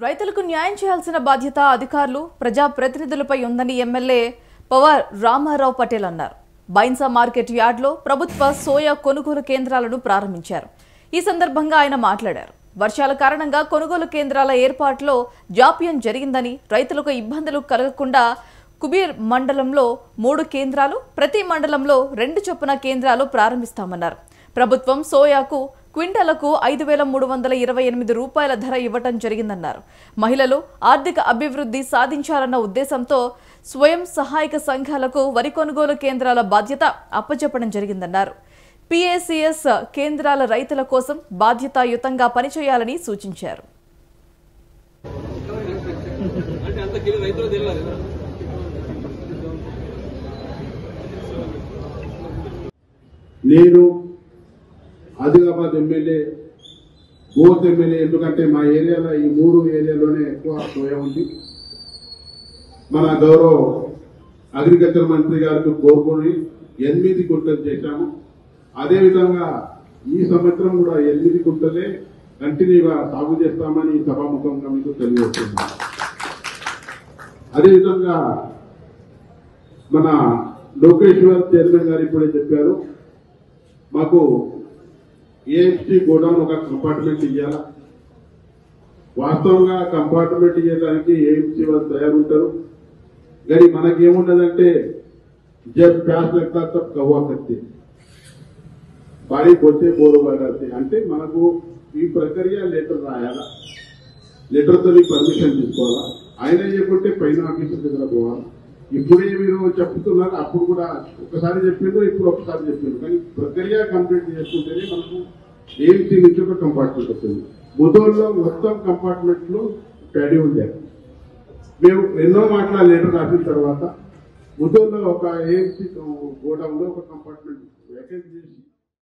రైతులకు న్యాయం చేయాల్సిన బాధ్యత అధికారులు ప్రజాప్రతినిధులపై ఉందని ఎమ్మెల్యే పవర్ రామారావు పటేల్ అన్నారు. బైన్సా మార్కెట్ యార్డ్లో ప్రభుత్వ సోయా కొనుగోలు కేంద్రాలను ప్రారంభించారు. ఈ సందర్భంగా ఆయన మాట్లాడారు. వర్షాల కారణంగా కొనుగోలు కేంద్రాల ఏర్పాటులో జాప్యం జరిగిందని, రైతులకు ఇబ్బందులు కలగకుండా కుబీర్ మండలంలో 3 కేంద్రాలు, ప్రతి మండలంలో 2 చొప్పున కేంద్రాలు ప్రారంభిస్తామన్నారు. ప్రభుత్వం సోయాకు క్వింటాలకు 5,328 రూపాయల ధర ఇవ్వటం జరిగిందన్నారు. మహిళలు ఆర్థిక అభివృద్ధి సాధించాలన్న ఉద్దేశంతో స్వయం సహాయక సంఘాలకు వరి కొనుగోలు కేంద్రాల బాధ్యత అప్పచెప్పడం జరిగిందన్నారు. PACS కేంద్రాల రైతుల కోసం బాధ్యతాయుతంగా పనిచేయాలని సూచించారు. నేను ఆదిలాబాద్ ఎమ్మెల్యే, బోత్ ఎమ్మెల్యే, ఎందుకంటే మా ఏరియాలో ఈ 3 ఏరియాలోనే ఎక్కువ సోయా ఉంది. మన గౌరవ అగ్రికల్చర్ మంత్రి గారికి కోరుకొని 8 కుంటలు చేశాము. అదేవిధంగా ఈ సంవత్సరం కూడా 8 కుంటలే కంటిన్యూగా సాగు చేస్తామని సభాముఖంగా మీకు తెలియజేస్తున్నాం. అదేవిధంగా మన లోకేశ్వర్ చైర్మన్ గారు ఇప్పుడే చెప్పారు, మాకు AFC గోడౌన్ ఒక కంపార్ట్మెంట్ ఇవ్వాలా. వాస్తవంగా కంపార్ట్మెంట్ ఇవ్వడానికి AFC వాళ్ళు తయారుంటారు. కానీ మనకేముండదంటే జబ్ ప్యాస్ లగ్తా తబ్ కవ్వా కర్తే, బాడీ పోతే బోరు పడాలి. అంటే మనకు ఈ ప్రక్రియ లెటర్ రాయాలా, లెటర్తో పర్మిషన్ తీసుకోవాలా. ఆయన చెప్పుంటే పైన ఆఫీసర్ దగ్గర పోవాలా. ఇప్పుడే మీరు చెప్తున్నారు, అప్పుడు కూడా ఒకసారి చెప్పిండ్రు, ఇప్పుడు ఒకసారి చెప్పిండ్రు. కానీ ప్రక్రియ కంప్లీట్ చేసుకుంటేనే మనకు AFC నుంచి ఒక కంపార్ట్మెంట్ వస్తుంది. ముదోల్లో మొత్తం కంపార్ట్మెంట్లు ప్యాడీ ఉండారు. మేము ఎన్నో మాటల లెటర్ రాసిన తర్వాత ముదోల్లో ఒక AFC గోడౌన్లో ఒక కంపార్ట్మెంట్ వేకెన్సీ